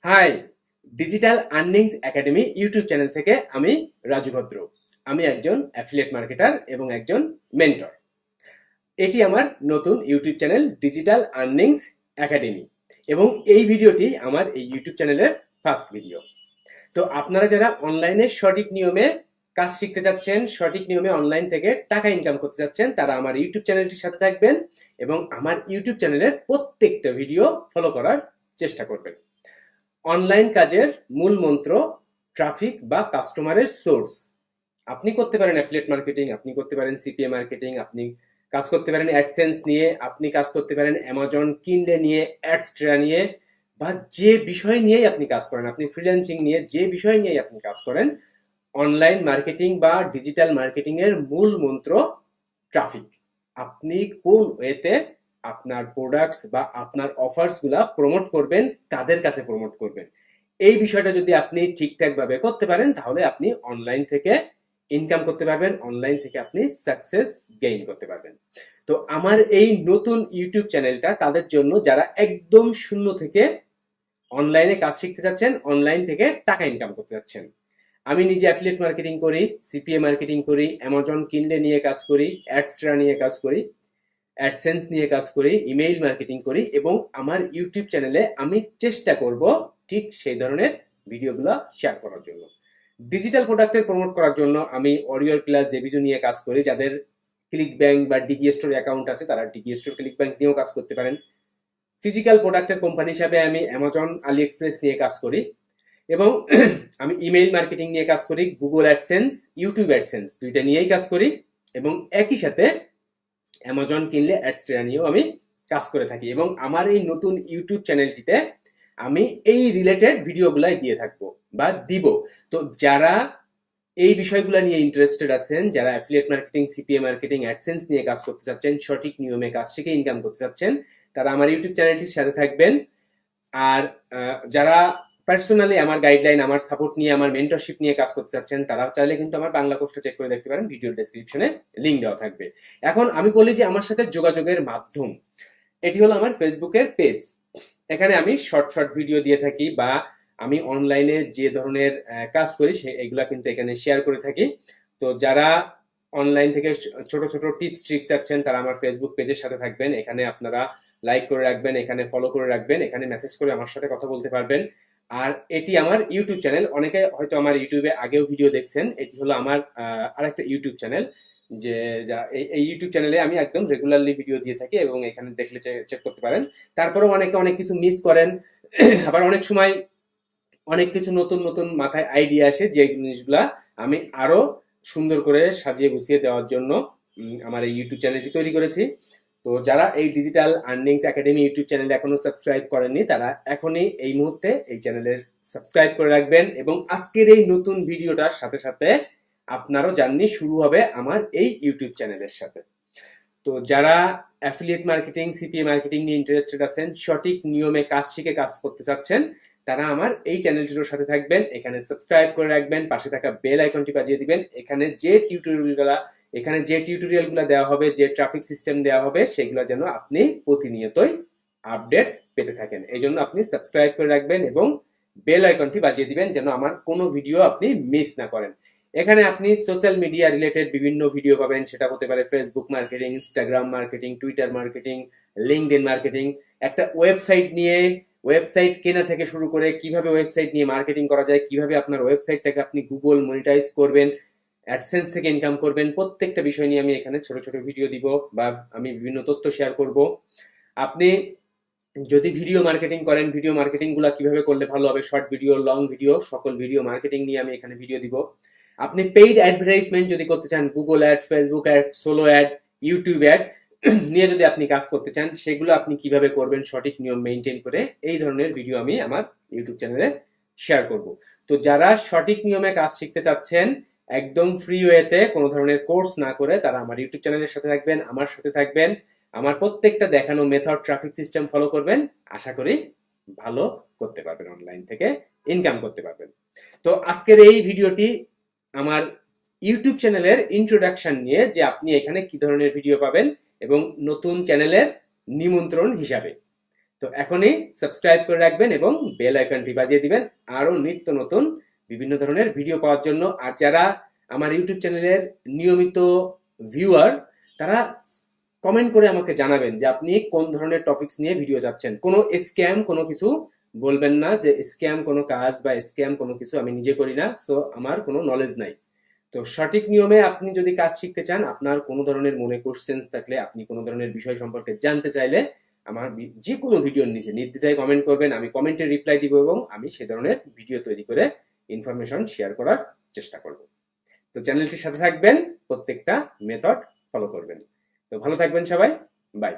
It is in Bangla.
High, digital earnings academy YouTube channel থেকে আমি রাজু ভদ্র। আমি একজন অ্যাফিলিয়েট মার্কেটার এবং একজন মেন্টর। এটি আমার নতুন YouTube channel digital earnings academy এবং এই ভিডিওটি আমার এই ইউটিউব চ্যানেলের ফার্স্ট ভিডিও। তো আপনারা যারা অনলাইনে সঠিক নিয়মে কাজ শিখতে যাচ্ছেন, সঠিক নিয়মে অনলাইন থেকে টাকা ইনকাম করতে যাচ্ছেন, তারা আমার ইউটিউব চ্যানেলটির সাথে থাকবেন এবং আমার ইউটিউব চ্যানেলের প্রত্যেকটা ভিডিও ফলো করার চেষ্টা করবেন। অনলাইন কাজের মূল মন্ত্র ট্রাফিক বা কাস্টমারের সোর্স। আপনি করতে পারেন অ্যাফিলিয়েট মার্কেটিং, আপনি করতে পারেন সিপিএ মার্কেটিং, আপনি কাজ করতে পারেন অ্যাডসেন্স নিয়ে, আপনি কাজ করতে পারেন অ্যামাজন কিন্ডে নিয়ে, অ্যাডস্ট্রা নিয়ে, বা যে বিষয় নিয়েই আপনি কাজ করেন, আপনি ফ্রিল্যান্সিং নিয়ে যে বিষয় নিয়েই আপনি কাজ করেন, অনলাইন মার্কেটিং বা ডিজিটাল মার্কেটিং এর মূল মন্ত্র ট্রাফিক। আপনি কোন ওয়েতে আপনার প্রোডাক্টস বা আপনার অফার্স গুলা প্রমোট করবেন, কাদের কাছে প্রমোট করবেন, এই বিষয়টা যদি আপনি ঠিকঠাক ভাবে করতে পারেন তাহলে আপনি অনলাইন থেকে ইনকাম করতে পারবেন, অনলাইন থেকে আপনি সাকসেস গেইন করতে পারবেন। তো আমার এই নতুন ইউটিউব চ্যানেলটা তাদের জন্য যারা একদম শূন্য থেকে অনলাইনে কাজ শিখতে যাচ্ছেন, অনলাইন থেকে টাকা ইনকাম করতে যাচ্ছেন। আমি নিজে অ্যাফিলিয়েট মার্কেটিং করি, সিপিএ মার্কেটিং করি, অ্যামাজন কিন্ডে নিয়ে কাজ করি, অ্যাডস্ট্রা নিয়ে কাজ করি, অ্যাডসেন্স নিয়ে কাজ করি, ইমেইল মার্কেটিং করি এবং আমার ইউটিউব চ্যানেলে আমি চেষ্টা করব ঠিক সেই ধরনের ভিডিওগুলো শেয়ার করার জন্য। ডিজিটাল প্রোডাক্টের প্রমোট করার জন্য আমি অরিওর প্লাস জেবিজু নিয়ে কাজ করি। যাদের ক্লিক ব্যাংক বা ডিগি স্টোর অ্যাকাউন্ট আছে তারা ডিগি স্টোর ক্লিক ব্যাংক নিয়েও কাজ করতে পারেন। ফিজিক্যাল প্রোডাক্টের কোম্পানি হিসাবে আমি অ্যামাজন আলি এক্সপ্রেস নিয়ে কাজ করি এবং আমি ইমেইল মার্কেটিং নিয়ে কাজ করি, গুগল অ্যাডসেন্স, ইউটিউব অ্যাডসেন্স দুইটা নিয়েই কাজ করি এবং একই সাথে অ্যামাজন কিনলে অ্যাডস্ট্রা নিয়েও আমি কাজ করে থাকি এবং আমার এই নতুন ইউটিউব চ্যানেলটিতে আমি এই রিলেটেড ভিডিওগুলাই দিয়ে থাকবো বা দিব। তো যারা এই বিষয়গুলো নিয়ে ইন্টারেস্টেড আছেন, যারা affiliate marketing, CPA marketing, AdSense নিয়ে কাজ করতে চাচ্ছেন, সঠিক নিয়মে কাজ শিখে ইনকাম করতে চাচ্ছেন, তারা আমার ইউটিউব চ্যানেলটির সাথে থাকবেন। আর যারা পার্সোনালি আমার গাইডলাইন, আমার সাপোর্ট নিয়ে, আমার মেন্টরশিপ নিয়ে কাজ করতে চাচ্ছেন, তারা চাইলে কিন্তু আমার বাংলা কোর্সটা চেক করে দেখতে পারেন, ভিডিও ডেসক্রিপশনে লিঙ্ক দেওয়া থাকবে। এখন আমি বলি যে আমার সাথে যোগাযোগের মাধ্যম, এটি হলো আমার ফেসবুকের পেজ। এখানে আমি শর্ট শর্ট ভিডিও দিয়ে থাকি বা আমি অনলাইনে যে ধরনের কাজ করি এগুলা কিন্তু এখানে শেয়ার করে থাকি। তো যারা অনলাইন থেকে ছোট ছোট টিপস ট্রিক্স চাচ্ছেন তারা আমার ফেসবুক পেজের সাথে থাকবেন। এখানে আপনারা লাইক করে রাখবেন, এখানে ফলো করে রাখবেন, এখানে মেসেজ করে আমার সাথে কথা বলতে পারবেন। আর এটি আমার ইউটিউব চ্যানেল। অনেকে হয়তো আমার ইউটিউবে আগেও ভিডিও দেখছেন। এটি হলো আমার আরেকটা ইউটিউব চ্যানেল, যে যা এই ইউটিউব চ্যানেলে আমি একদম রেগুলারলি ভিডিও দিয়ে থাকি এবং এখানে দেখলে চেক করতে পারেন। তারপরেও অনেকে অনেক কিছু মিস করেন আবার অনেক সময় অনেক কিছু নতুন নতুন মাথায় আইডিয়া আসে, যে জিনিসগুলা আমি আরো সুন্দর করে সাজিয়ে গুছিয়ে দেওয়ার জন্য আমার এই ইউটিউব চ্যানেলটি তৈরি করেছি। তো যারা এই ডিজিটাল আর্নিংস একাডেমি ইউটিউব চ্যানেলে এখনো সাবস্ক্রাইব করেননি তারা এখনই এই মুহূর্তে এই চ্যানেলের সাবস্ক্রাইব করে রাখবেন এবং আজকের এই নতুন ভিডিওটার সাথে সাথে আপনারও জার্নি শুরু হবে আমার এই ইউটিউব চ্যানেলের সাথে। তো যারা অ্যাফিলিয়েট মার্কেটিং, সিপিএ মার্কেটিং নিয়ে ইন্টারেস্টেড আছেন, সঠিক নিয়মে কাজ শিখে কাজ করতে চাচ্ছেন, তারা আমার এই চ্যানেলটির সাথে থাকবেন, এখানে সাবস্ক্রাইব করে রাখবেন, পাশে থাকা বেল আইকনটি বাজিয়ে দিবেন। এখানে যে টিউটোরিয়ালগুলো দেওয়া হবে, যে ট্রাফিক সিস্টেম দেওয়া হবে, সেগুলো যেন আপনি প্রতিনিয়তই আপডেট পেতে থাকেন। এই জন্য আপনি সাবস্ক্রাইব করে রাখবেন এবং বেল আইকনটি বাজিয়ে দিবেন যেন আমার কোনো ভিডিও আপনি মিস না করেন। এখানে আপনি সোশ্যাল মিডিয়া রিলেটেড বিভিন্ন ভিডিও পাবেন, সেটা হতে পারে Facebook marketing, Instagram marketing, Twitter marketing, LinkedIn marketing, একটা ওয়েবসাইট নিয়ে, ওয়েবসাইট কেনা থেকে শুরু করে কিভাবে ওয়েবসাইট নিয়ে মার্কেটিং করা যায়, কিভাবে আপনার ওয়েবসাইটটাকে আপনি গুগল মনিটাইজ করবেন, অ্যাডসেন্স থেকে ইনকাম করবেন, প্রত্যেকটা বিষয় নিয়ে আমি এখানে ছোট ছোট ভিডিও দিব বা আমি বিভিন্ন তথ্য শেয়ার করব। আপনি যদি ভিডিও মার্কেটিং করেন, ভিডিও মার্কেটিং গুলা কিভাবে করলে ভালো হবে, শর্ট ভিডিও, লং ভিডিও, সকল ভিডিও মার্কেটিং নিয়ে আমি এখানে ভিডিও দিব। আপনি পেইড অ্যাডভার্টাইজমেন্ট যদি করতে চান, Google ad, Facebook ad, solo ad, YouTube ad নিয়ে যদি আপনি কাজ করতে চান, সেগুলো আপনি কিভাবে করবেন সঠিক নিয়ম মেনটেন করে, এই ধরনের ভিডিও আমি আমার ইউটিউব চ্যানেলে শেয়ার করব। তো যারা সঠিক নিয়মে কাজ শিখতে চাচ্ছেন একদম ফ্রি ওয়েতে, কোনো ধরনের কোর্স না করে, তারা আমার ইউটিউব চ্যানেলের সাথে থাকবেন, আমার সাথে থাকবেন, আমার প্রত্যেকটা দেখানো মেথড, ট্রাফিক সিস্টেম ফলো করবেন। আশা করি ভালো করতে পারবেন, অনলাইন থেকে ইনকাম করতে পারবেন। তো আজকের এই ভিডিওটি আমার ইউটিউব চ্যানেলের ইন্ট্রোডাকশন নিয়ে, যে আপনি এখানে কি ধরনের ভিডিও পাবেন এবং নতুন চ্যানেলের নিমন্ত্রণ হিসাবে। তো এখনই সাবস্ক্রাইব করে রাখবেন এবং বেল আইকনটি বাজিয়ে দিবেন আরো নিত্য নতুন বিভিন্ন ধরনের ভিডিও পাওয়ার জন্য। আর যারা আমার ইউটিউব চ্যানেলের নিয়মিত ভিউয়ার, তারা কমেন্ট করে আমাকে জানাবেন যে আপনি কোন ধরনের টপিকস নিয়ে ভিডিও চাচ্ছেন। কোনো স্ক্যাম কোনো কিছু বলবেন না, যে স্ক্যাম কোনো কাজ বা স্ক্যাম কোনো কিছু আমি নিজে করি না, সো আমার কোনো নলেজ নাই। তো সঠিক নিয়মে আপনি যদি কাজ শিখতে চান, আপনার কোনো ধরনের মনে কোশ্চেন্স থাকলে, আপনি কোনো ধরনের বিষয় সম্পর্কে জানতে চাইলে আমার যে কোনো ভিডিওর নিচে নির্দ্বিধায় কমেন্ট করবেন, আমি কমেন্টে রিপ্লাই দিব এবং আমি সে ধরনের ভিডিও তৈরি করে ইনফরমেশন শেয়ার করার চেষ্টা করব। তো চ্যানেলটির সাথে থাকবেন, প্রত্যেকটা মেথড ফলো করবেন। তো ভালো থাকবেন সবাই, বাই।